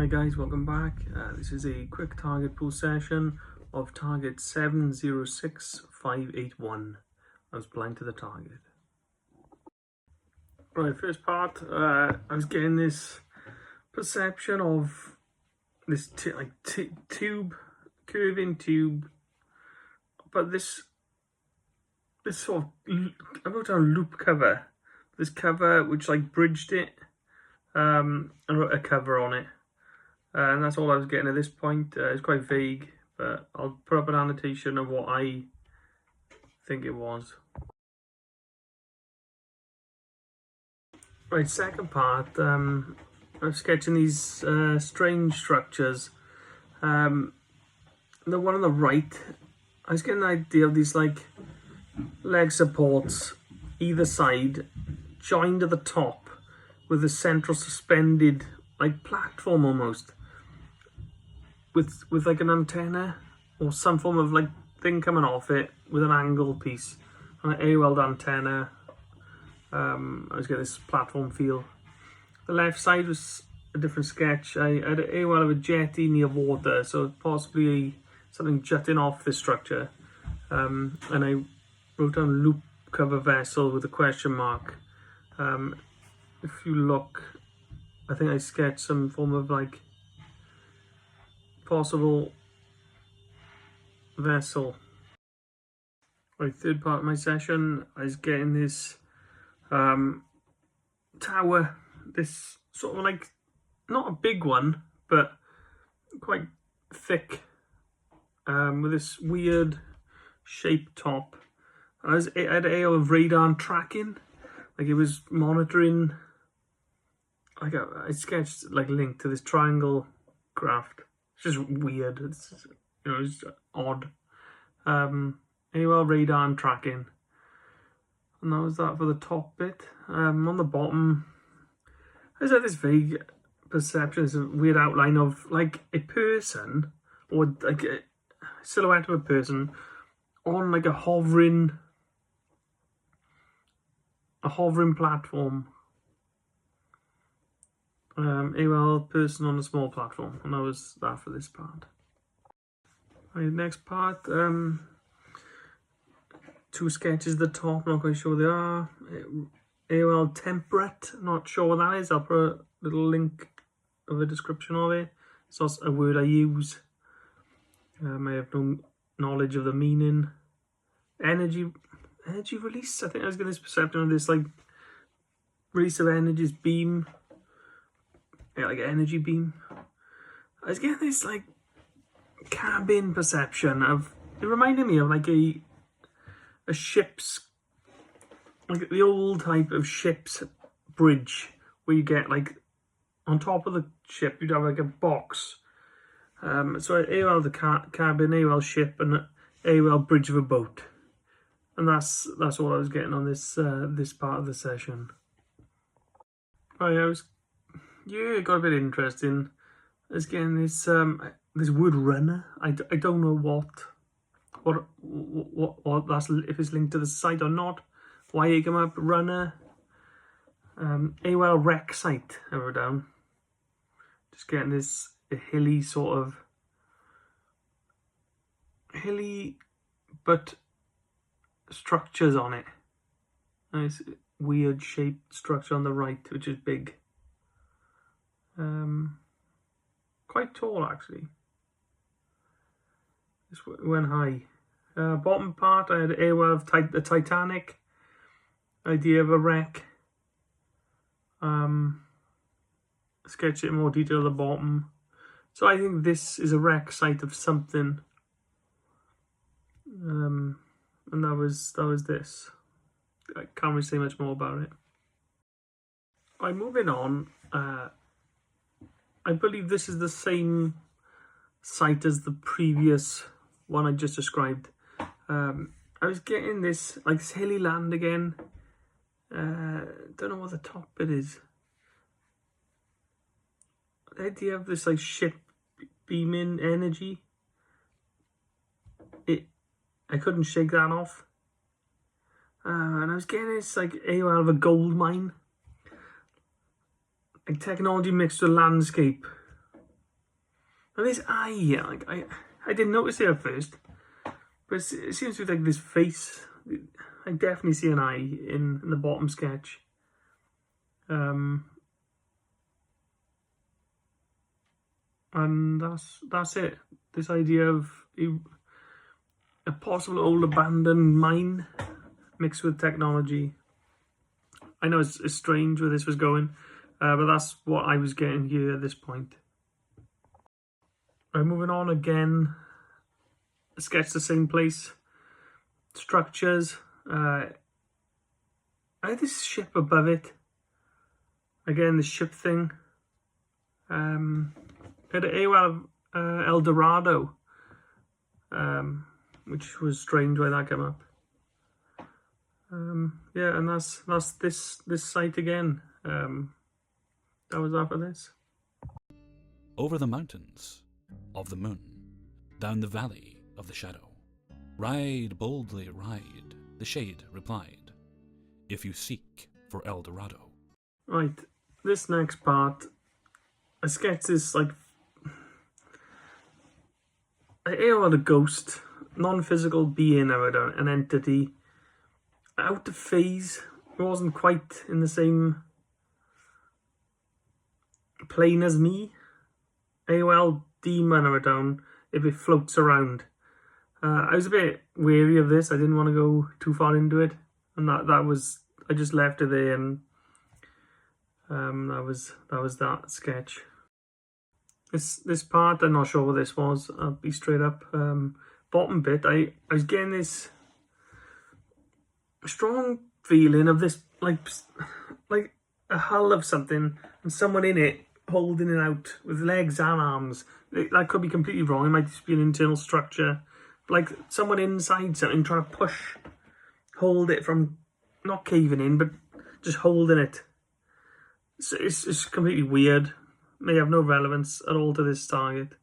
Hi guys, welcome back. This is a quick target pull session of target 706581. I was blind to the target. Right, first part, I was getting this perception of this tube, curving tube, but this sort of, I wrote down loop cover. This cover which like bridged it, I wrote a cover on it. And that's all I was getting at this point. It's quite vague, but I'll put up an annotation of what I think it was. Right, second part, I'm sketching these strange structures. The one on the right, I was getting an idea of these like leg supports either side, joined at the top with a central suspended like platform almost. With like an antenna or some form of like thing coming off it with an angle piece and an A-weld antenna. I was getting this platform feel. The left side was a different sketch. I had an A-weld of a jetty near water, so possibly something jutting off this structure. And I wrote down loop cover vessel with a question mark. If you look, I think I sketched some form of like possible vessel. Right, third part of my session, I was getting this tower, this sort of like, not a big one, but quite thick, with this weird shaped top. And I had an AO of radar tracking, like it was monitoring, like I sketched like a link to this triangle craft. It's just weird. It's it's odd. AOL radar and tracking, and that was that for the top bit. On the bottom, I just had this vague perception, this weird outline of like a person or like a silhouette of a person on like a hovering platform. AOL person on a small platform, and that was that for this part. Right, next part, two sketches at the top, not quite sure what they are. AOL temperate, not sure what that is. I'll put a little link of a description of it. It's also a word I use. I have no knowledge of the meaning. Energy release. I think I was getting this perception of this like release of energies beam. Yeah, like energy beam. I was getting this like cabin perception of, it reminded me of like a ship's, like the old type of ship's bridge where you get like on top of the ship you'd have like a box. So AOL the cabin, AOL ship, and AOL bridge of a boat, and that's all I was getting on this this part of the session. Right, it got a bit interesting. I was getting this this word runner. I don't know what that's, if it's linked to the site or not. Why it came up, runner. AOL wreck site I wrote down. Just getting this hilly but structures on it. Nice weird shaped structure on the right, which is big. Quite tall actually. This went high. Bottom part, I had AOL of the Titanic. Idea of a wreck. Sketch it in more detail at the bottom. So I think this is a wreck site of something. And that was this. I can't really say much more about it. Right, moving on. I believe this is the same site as the previous one I just described. I was getting this like this hilly land again. Don't know what the top bit is. The idea of this like ship beaming energy. I couldn't shake that off. And I was getting this like AOL of a gold mine. Like technology mixed with landscape. Now this eye, yeah, like I didn't notice it at first, but it seems to be like this face. I definitely see an eye in the bottom sketch. And that's it. This idea of a possible old abandoned mine mixed with technology. I know it's strange where this was going, but that's what I was getting here at this point. Right, moving on again. Sketch the same place. Structures. I had this ship above it. Again, the ship thing. Had AOL El Dorado, which was strange why that came up. Yeah, and that's this site again. That was after this. Over the mountains of the moon, down the valley of the shadow, ride boldly, ride, the shade replied, if you seek for El Dorado. Right, this next part, I sketched this like a ghost, non-physical being or an entity, out of phase. It wasn't quite in the same plane as me. AOL demon or down if it floats around. I was a bit wary of this. I didn't want to go too far into it, and that was, I just left it there, and that was that sketch. This part, I'm not sure what this was. I'll be straight up. Bottom bit, I was getting this strong feeling of this like a hull of something and someone in it holding it out with legs and arms. That could be completely wrong. It might just be an internal structure, like someone inside something trying to hold it from not caving in, but just holding it. So it's completely weird. May have no relevance at all to this target.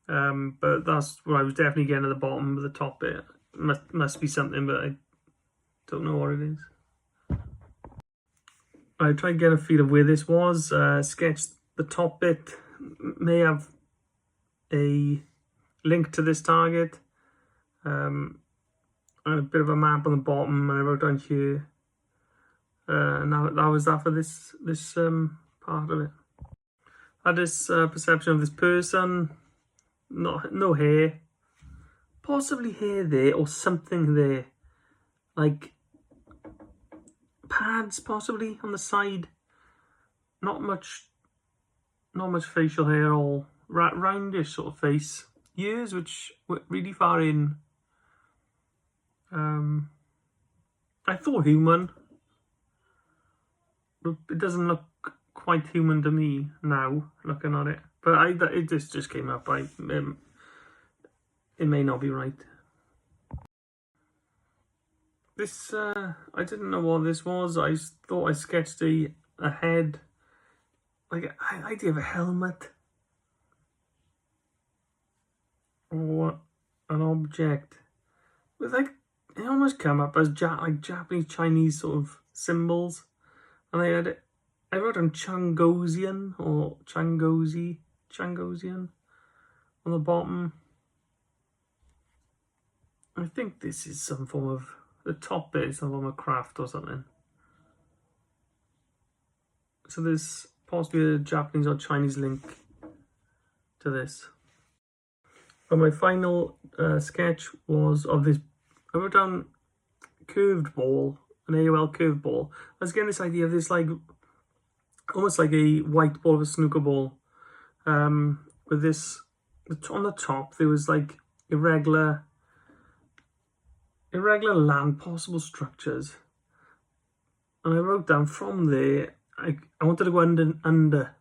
But that's what I was definitely getting at the bottom of the top bit. Must be something, but I don't know what it is. I tried to get a feel of where this was. Sketched the top bit. May have a link to this target. And a bit of a map on the bottom, and I wrote down here. And that was that for this part of it. I had this perception of this person, no hair, possibly hair there or something there, like pads possibly on the side. Not much facial hair, all roundish sort of face. Ears which were really far in. I thought human, but it doesn't look quite human to me now looking at it. But it just came up. It may not be right. This I didn't know what this was. I thought I sketched a head, like an idea of a helmet or an object with like, it almost come up as like Japanese Chinese sort of symbols, and I wrote on Changosian or Changosian on the bottom. I think this is some form of, the top bit is some form of craft or something. So there's possibly a Japanese or Chinese link to this. But my final sketch was of this, I wrote down curved ball, an AOL curved ball. I was getting this idea of this like, almost like a white ball of a snooker ball. With this, on the top there was like irregular land, possible structures. And I wrote down from there, I wanted to go under.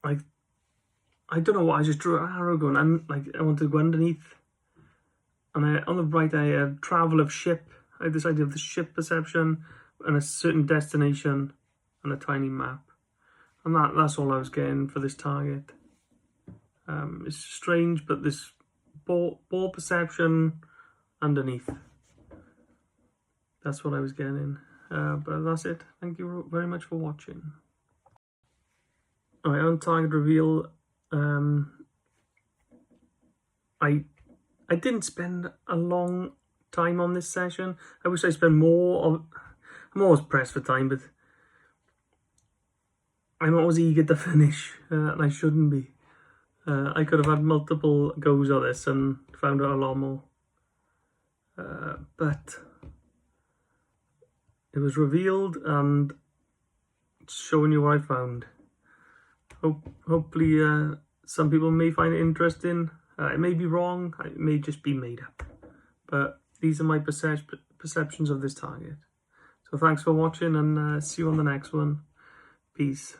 Like, I don't know what, I just drew an arrow going, and like I wanted to go underneath. And on the right I had travel of ship. I had this idea of the ship perception and a certain destination and a tiny map. And that's all I was getting for this target. It's strange, but this ball perception underneath. That's what I was getting. But that's it. Thank you very much for watching. Alright, on target reveal, I didn't spend a long time on this session. I wish I spent more. I'm always pressed for time, but I'm always eager to finish, and I shouldn't be. I could have had multiple goes at this and found out a lot more. But it was revealed, and it's showing you what I found. Hopefully some people may find it interesting. It may be wrong, it may just be made up. But these are my perceptions of this target. So thanks for watching, and see you on the next one. Peace.